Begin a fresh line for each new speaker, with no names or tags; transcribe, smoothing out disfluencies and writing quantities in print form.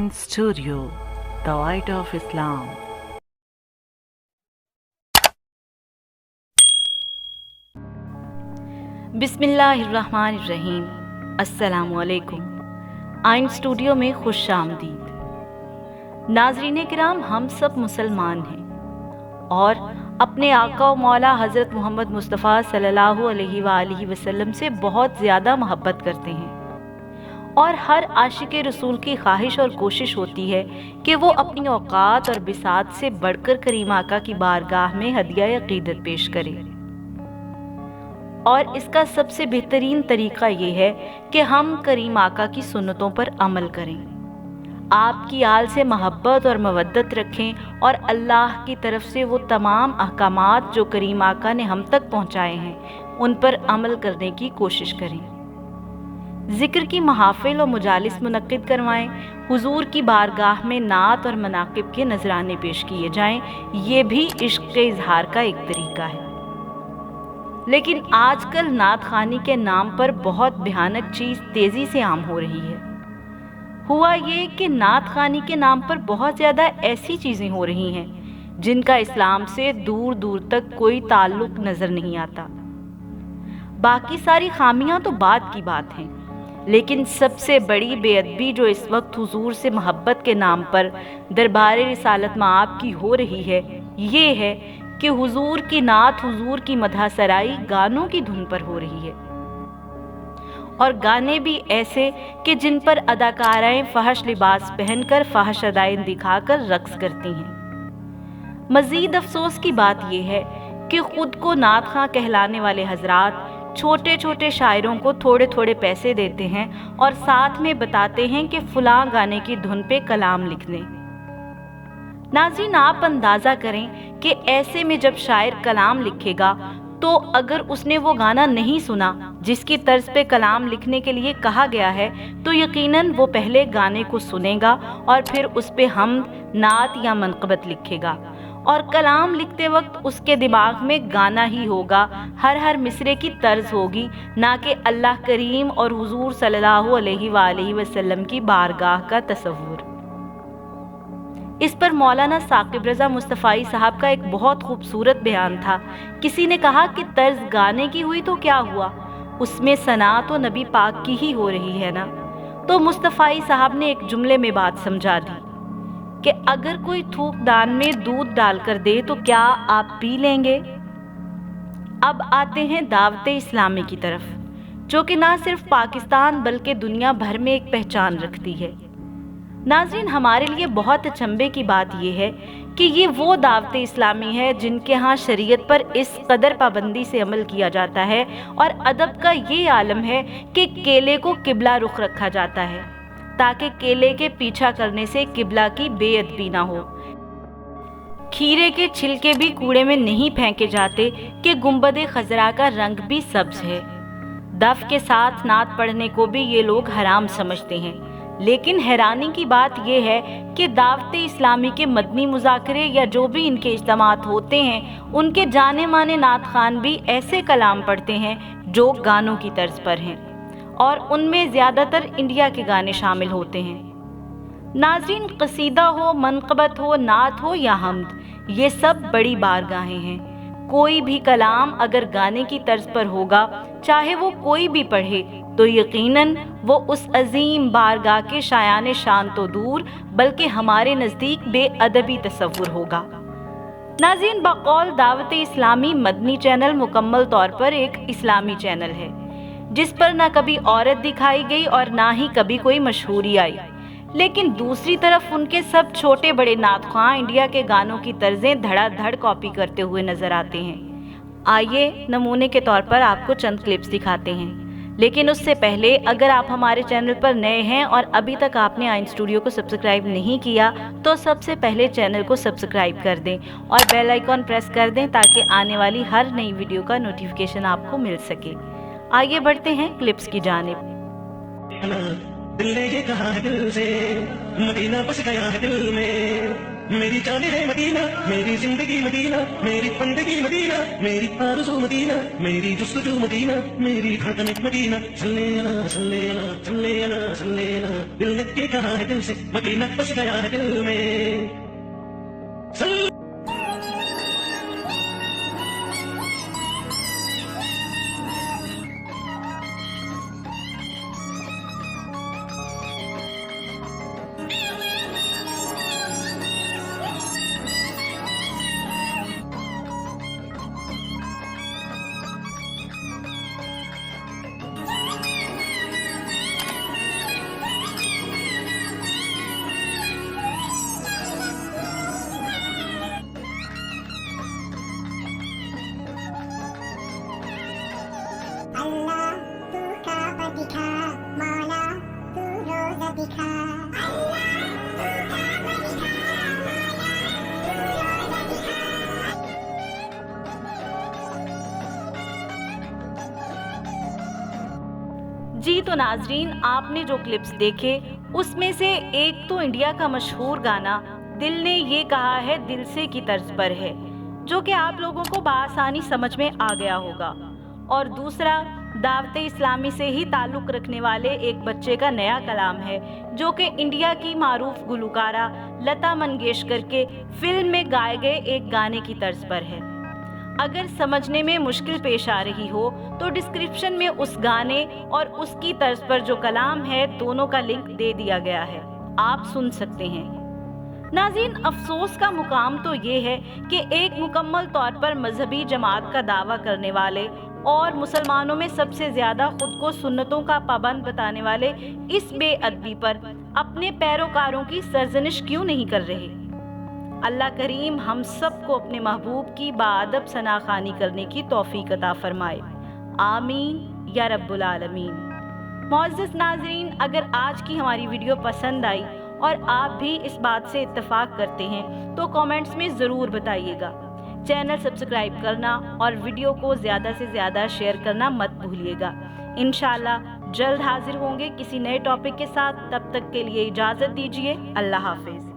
Ain Studio, the light of Islam.
बिस्मिल्लाहिर्रहमानिर्रहीम। अस्सलामुअलैकुम। आइन स्टूडियो में खुश आमदीद। नाज़रीन किराम, हम सब मुसलमान हैं और अपने आका व मौला हज़रत मोहम्मद मुस्तफ़ा सल्लल्लाहु अलैहि वालैहि वसल्लम से बहुत ज़्यादा मोहब्बत करते हैं और हर आशिक रसूल की ख्वाहिश और कोशिश होती है कि वो अपनी औकात और बिसात से बढ़कर करीम आका की बारगाह में हदिया अक़ीदत पेश करे। और इसका सबसे बेहतरीन तरीक़ा ये है कि हम करीम आका की सुन्नतों पर अमल करें, आपकी आल से मोहब्बत और मवद्दत रखें और अल्लाह की तरफ से वो तमाम अहकामात जो करीम आका ने हम तक पहुँचाए हैं उन पर अमल करने की कोशिश करें। ज़िक्र की महाफ़िल और मुजालिस मुनक्किद करवाएं, हुजूर की बारगाह में नात और मनाक़िब के नजराने पेश किए जाएं। ये भी इश्क़ के इजहार का एक तरीका है। लेकिन आजकल नात ख़ानी के नाम पर बहुत भयानक चीज़ तेज़ी से आम हो रही है। हुआ ये कि नात ख़ानी के नाम पर बहुत ज़्यादा ऐसी चीज़ें हो रही हैं जिनका इस्लाम से दूर दूर तक कोई ताल्लुक़ नज़र नहीं आता। बाकी सारी खामियां तो बात की बात हैं, लेकिन सबसे बड़ी बेअदबी जो इस वक्त हुजूर से मोहब्बत के नाम पर दरबार रिसालत माआब की हो रही है, ये है कि हुजूर की नात, हुजूर की मदह सराई गानों की धुन पर हो रही है, और गाने भी ऐसे कि जिन पर अदाकाराएं फहश लिबास पहनकर फहश अदाएं दिखाकर रक्स करती हैं। मज़ीद अफसोस की बात यह है कि खुद को नात खां कहलाने वाले हजरात छोटे छोटे शायरों को थोड़े थोड़े पैसे देते हैं और साथ में बताते हैं कि फलां गाने की धुन पे कलाम लिख दें। नाज़रीन, आप अंदाज़ा करें कि ऐसे में जब शायर कलाम लिखेगा तो अगर उसने वो गाना नहीं सुना जिसकी तर्ज पे कलाम लिखने के लिए कहा गया है, तो यकीनन वो पहले गाने को सुनेगा और फिर उस पे हम्द, नात या मनक़बत लिखेगा, और कलाम लिखते वक्त उसके दिमाग में गाना ही होगा, हर मिसरे की तर्ज होगी, ना कि अल्लाह करीम और हुजूर सल्लल्लाहु अलैहि वसल्लम की बारगाह का तसव्वुर। इस पर मौलाना साकिब रज़ा मुस्तफ़ाई साहब का एक बहुत खूबसूरत बयान था। किसी ने कहा कि तर्ज गाने की हुई तो क्या हुआ, उसमें सना तो नबी पाक की ही हो रही है ना। तो मुस्तफ़ाई साहब ने एक जुमले में बात समझा दी कि अगर कोई थूकदान में दूध डालकर दे तो क्या आप पी लेंगे। अब आते हैं दावत इस्लामी की तरफ, जो कि ना सिर्फ पाकिस्तान बल्कि दुनिया भर में एक पहचान रखती है। नाज़रीन, हमारे लिए बहुत अचंभे की बात यह है कि ये वो दावत इस्लामी है जिनके यहाँ शरीयत पर इस कदर पाबंदी से अमल किया जाता है और अदब का ये आलम है कि केले को किबला रुख रखा जाता है ताकि केले के पीछा करने से किबला की बेअदबी ना हो। खीरे के छिलके भी कूड़े में नहीं फेंके जाते कि गुंबद खजरा का रंग भी सब्ज है। दफ के साथ नात पढ़ने को भी ये लोग हराम समझते हैं। लेकिन हैरानी की बात यह है कि दावत इस्लामी के मदनी मुज़ाकरे या जो भी इनके इज्तिमात होते हैं, उनके जाने माने नात खान भी ऐसे कलाम पढ़ते हैं जो गानों की तर्ज पर हैं, और उनमें ज़्यादातर इंडिया के गाने शामिल होते हैं। नाज़रीन, कसीदा हो, मनक़बत हो, नात हो या हम्द, ये सब बड़ी बारगाहें हैं। कोई भी कलाम अगर गाने की तर्ज पर होगा, चाहे वो कोई भी पढ़े, तो यकीनन वो उस अजीम बारगाह के शायान शान तो दूर बल्कि हमारे नज़दीक बेअदबी तसव्वुर होगा। नाज़रीन, बकौल दावत इस्लामी मदनी चैनल मुकम्मल तौर पर एक इस्लामी चैनल है जिस पर ना कभी औरत दिखाई गई और ना ही कभी कोई मशहूरी आई। लेकिन दूसरी तरफ उनके सब छोटे बड़े नात ख्वां इंडिया के गानों की तर्जें धड़ाधड़ कॉपी करते हुए नजर आते हैं। आइए नमूने के तौर पर आपको चंद क्लिप्स दिखाते हैं। लेकिन उससे पहले अगर आप हमारे चैनल पर नए हैं और अभी तक आपने आइन स्टूडियो को सब्सक्राइब नहीं किया, तो सबसे पहले चैनल को सब्सक्राइब कर दें और बेल आइकॉन प्रेस कर दें ताकि आने वाली हर नई वीडियो का नोटिफिकेशन आपको मिल सके। आइए बढ़ते हैं क्लिप्स की जानिब।
दिल ने ये कहा है दिल से, मदीना बस गया है दिल में। میری جانیں ہے مدینہ، میری زندگی مدینہ، میری بندگی مدینہ، میری آرزو مدینہ، میری جستجو مدینہ، میری دھڑکن مدینہ. صلی اللہ صلی اللہ صلی اللہ صلی اللہ. دل نے یہ کہا ہے دل سے، مدینہ بس گیا ہے دل میں. صلی
اللہ تو کعبہ دکھا، مولا تو روزہ دکھا.
جی تو ناظرین، آپ نے جو کلپس دیکھے اس میں سے ایک تو انڈیا کا مشہور گانا دل نے یہ کہا ہے دل سے کی طرز پر ہے، جو کہ آپ لوگوں کو بآسانی سمجھ میں آ گیا ہوگا، اور دوسرا دعوت اسلامی سے ہی تعلق رکھنے والے ایک بچے کا نیا کلام ہے، جو کہ انڈیا کی معروف گلوکارہ لتا منگیشکر کے فلم میں گائے گئے ایک گانے کی طرز پر ہے. اگر سمجھنے میں مشکل پیش آ رہی ہو تو ڈسکرپشن میں اس گانے اور اس کی طرز پر جو کلام ہے دونوں کا لنک دے دیا گیا ہے، آپ سن سکتے ہیں. ناظرین، افسوس کا مقام تو یہ ہے کہ ایک مکمل طور پر مذہبی جماعت کا دعویٰ کرنے والے اور مسلمانوں میں سب سے زیادہ خود کو سنتوں کا پابند بتانے والے اس بے ادبی پر اپنے پیروکاروں کی سرزنش کیوں نہیں کر رہے. اللہ کریم ہم سب کو اپنے محبوب کی باادب ثناخوانی کرنے کی توفیق عطا فرمائے. آمین یا رب العالمین. معزز ناظرین، اگر آج کی ہماری ویڈیو پسند آئی اور آپ بھی اس بات سے اتفاق کرتے ہیں تو کامنٹس میں ضرور بتائیے گا. چینل سبسکرائب کرنا اور ویڈیو کو زیادہ سے زیادہ شیئر کرنا مت بھولیے گا. انشاءاللہ جلد حاضر ہوں گے کسی نئے ٹاپک کے ساتھ. تب تک کے لیے اجازت دیجیے. اللہ حافظ.